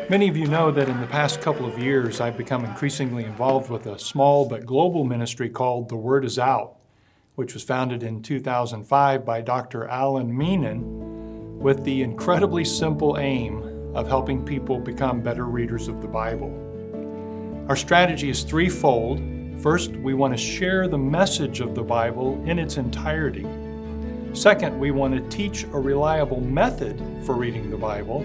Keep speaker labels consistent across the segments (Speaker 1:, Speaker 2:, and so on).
Speaker 1: Many of you know that in the past couple of years, I've become increasingly involved with a small but global ministry called The Word Is Out, which was founded in 2005 by Dr. Alan Meenan with the incredibly simple aim of helping people become better readers of the Bible. Our strategy is threefold. First, we want to share the message of the Bible in its entirety. Second, we want to teach a reliable method for reading the Bible.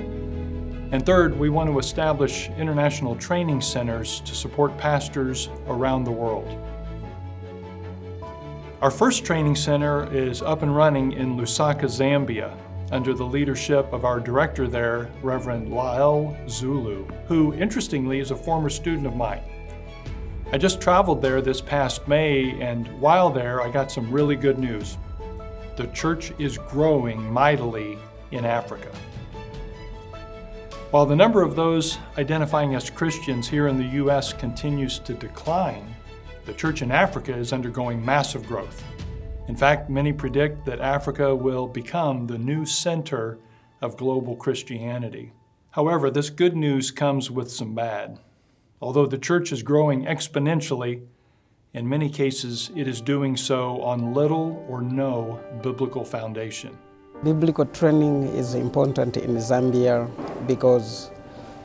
Speaker 1: And third, we want to establish international training centers to support pastors around the world. Our first training center is up and running in Lusaka, Zambia, under the leadership of our director there, Reverend Lael Zulu, who, interestingly, is a former student of mine. I just traveled there this past May, and while there, I got some really good news. The church is growing mightily in Africa. While the number of those identifying as Christians here in the U.S. continues to decline, the church in Africa is undergoing massive growth. In fact, many predict that Africa will become the new center of global Christianity. However, this good news comes with some bad. Although the church is growing exponentially, in many cases it is doing so on little or no biblical foundation.
Speaker 2: Biblical training is important in Zambia because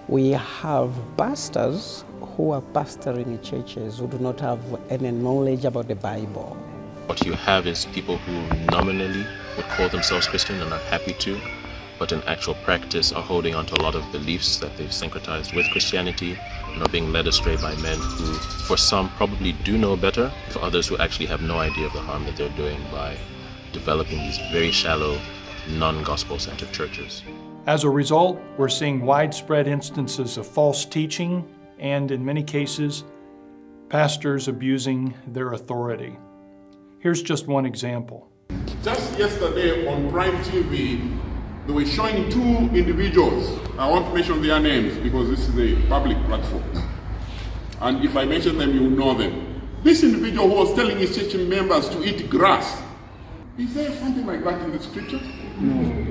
Speaker 2: we have pastors who are pastoring churches who do not have any knowledge about the Bible.
Speaker 3: What you have is people who nominally would call themselves Christian and are happy to, but in actual practice are holding on to a lot of beliefs that they've syncretized with Christianity and are being led astray by men who, for some, probably do know better, for others who actually have no idea of the harm that they're doing by developing these very shallow, non-gospel-centered churches.
Speaker 1: As a result, we're seeing widespread instances of false teaching and, in many cases, pastors abusing their authority. Here's just one example.
Speaker 4: Just yesterday on Prime TV, they were showing two individuals. I won't mention their names because this is a public platform. And if I mention them, you know them. This individual who was telling his church members to eat grass. Is there something like that in the scripture? No.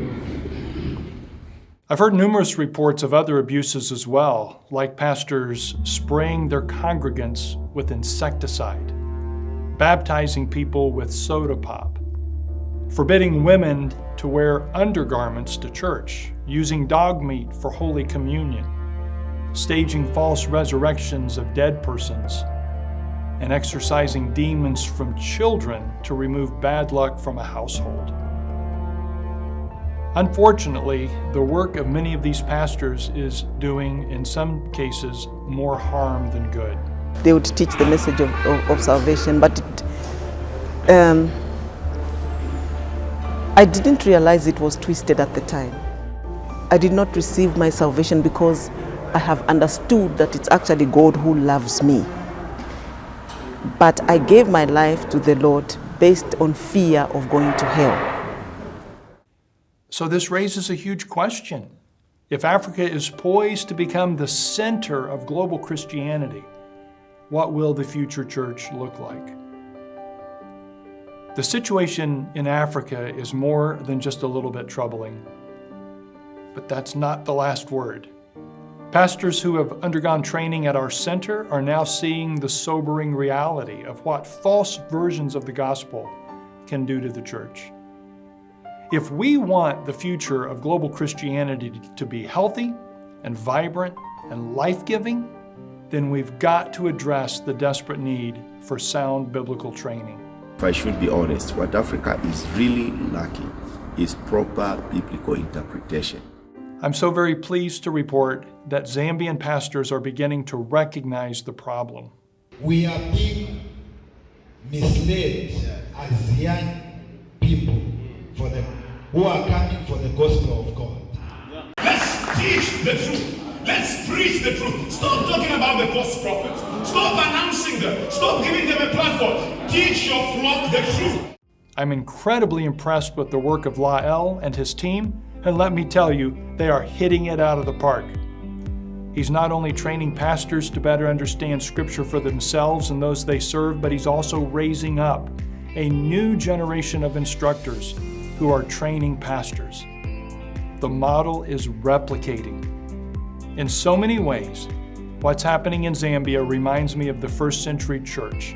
Speaker 1: I've heard numerous reports of other abuses as well, like pastors spraying their congregants with insecticide, baptizing people with soda pop, forbidding women to wear undergarments to church, using dog meat for Holy Communion, staging false resurrections of dead persons, and exorcising demons from children to remove bad luck from a household. Unfortunately, the work of many of these pastors is doing, in some cases, more harm than good.
Speaker 2: They would teach the message of salvation, but I didn't realize it was twisted at the time. I did not receive my salvation because I have understood that it's actually God who loves me. But I gave my life to the Lord based on fear of going to hell.
Speaker 1: So this raises a huge question. If Africa is poised to become the center of global Christianity, what will the future church look like? The situation in Africa is more than just a little bit troubling. But that's not the last word. Pastors who have undergone training at our center are now seeing the sobering reality of what false versions of the gospel can do to the church. If we want the future of global Christianity to be healthy and vibrant and life-giving, then we've got to address the desperate need for sound biblical training.
Speaker 5: If I should be honest, what Africa is really lacking is proper biblical interpretation.
Speaker 1: I'm so very pleased to report that Zambian pastors are beginning to recognize the problem.
Speaker 6: We are being misled as young people who are coming for the gospel of God.
Speaker 7: Let's teach the truth. Let's preach the truth. Stop talking about the false prophets. Stop announcing them. Stop giving them a platform. Teach your flock the truth.
Speaker 1: I'm incredibly impressed with the work of Lael and his team, and let me tell you, they are hitting it out of the park. He's not only training pastors to better understand Scripture for themselves and those they serve, but he's also raising up a new generation of instructors who are training pastors. The model is replicating. In so many ways, what's happening in Zambia reminds me of the first century church.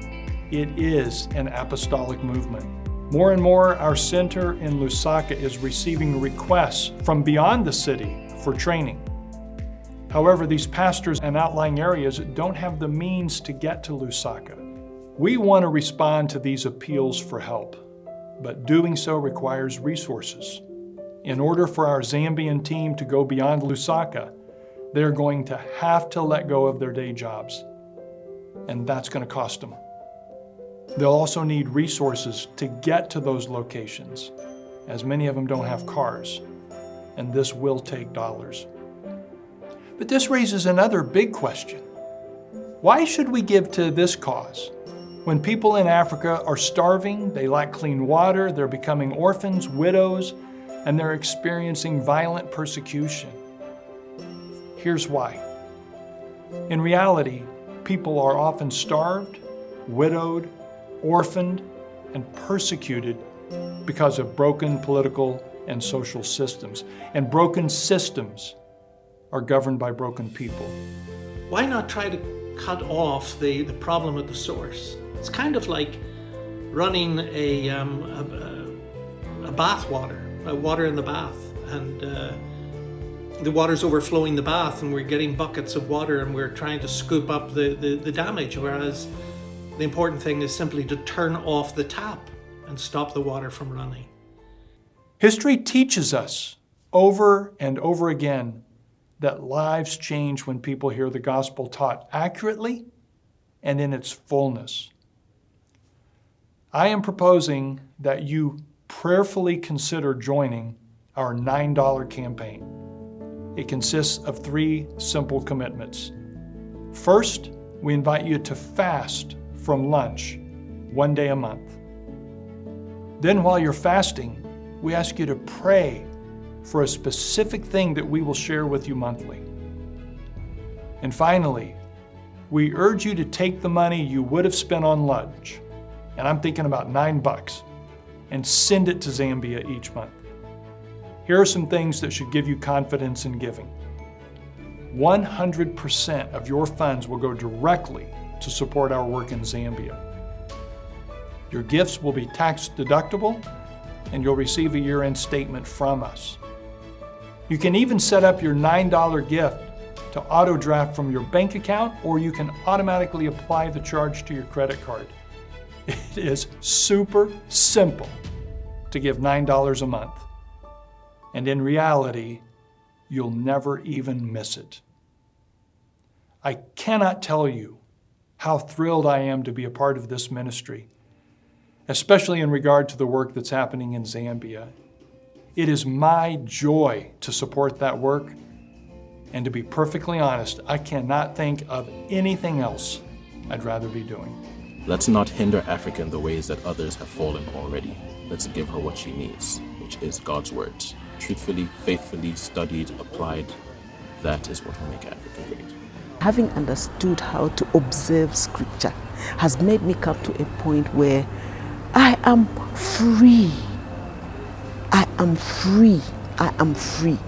Speaker 1: It is an apostolic movement. More and more, our center in Lusaka is receiving requests from beyond the city for training. However, these pastors in outlying areas don't have the means to get to Lusaka. We want to respond to these appeals for help, but doing so requires resources. In order for our Zambian team to go beyond Lusaka, they're going to have to let go of their day jobs, and that's going to cost them. They'll also need resources to get to those locations, as many of them don't have cars, and this will take dollars. But this raises another big question. Why should we give to this cause? When people in Africa are starving, they lack clean water, they're becoming orphans, widows, and they're experiencing violent persecution. Here's why. In reality, people are often starved, widowed, orphaned, and persecuted because of broken political and social systems. And broken systems are governed by broken people.
Speaker 8: Why not try to cut off the problem at the source? It's kind of like running a bath water in the bath, and the water's overflowing the bath, and we're getting buckets of water, and we're trying to scoop up the damage, whereas the important thing is simply to turn off the tap and stop the water from running.
Speaker 1: History teaches us over and over again that lives change when people hear the gospel taught accurately and in its fullness. I am proposing that you prayerfully consider joining our $9 campaign. It consists of 3 simple commitments. First, we invite you to fast from lunch 1 day a month. Then while you're fasting, we ask you to pray for a specific thing that we will share with you monthly. And finally, we urge you to take the money you would have spent on lunch, and I'm thinking about $9, and send it to Zambia each month. Here are some things that should give you confidence in giving. 100% of your funds will go directly to support our work in Zambia. Your gifts will be tax deductible, and you'll receive a year-end statement from us. You can even set up your $9 gift to auto-draft from your bank account, or you can automatically apply the charge to your credit card. It is super simple to give $9 a month. And in reality, you'll never even miss it. I cannot tell you how thrilled I am to be a part of this ministry, especially in regard to the work that's happening in Zambia. It is my joy to support that work, and to be perfectly honest, I cannot think of anything else I'd rather be doing.
Speaker 3: Let's not hinder Africa in the ways that others have fallen already. Let's give her what she needs, which is God's words. Truthfully, faithfully, studied, applied. That is what will make Africa great.
Speaker 2: Having understood how to observe Scripture has made me come to a point where I am free. I am free. I am free.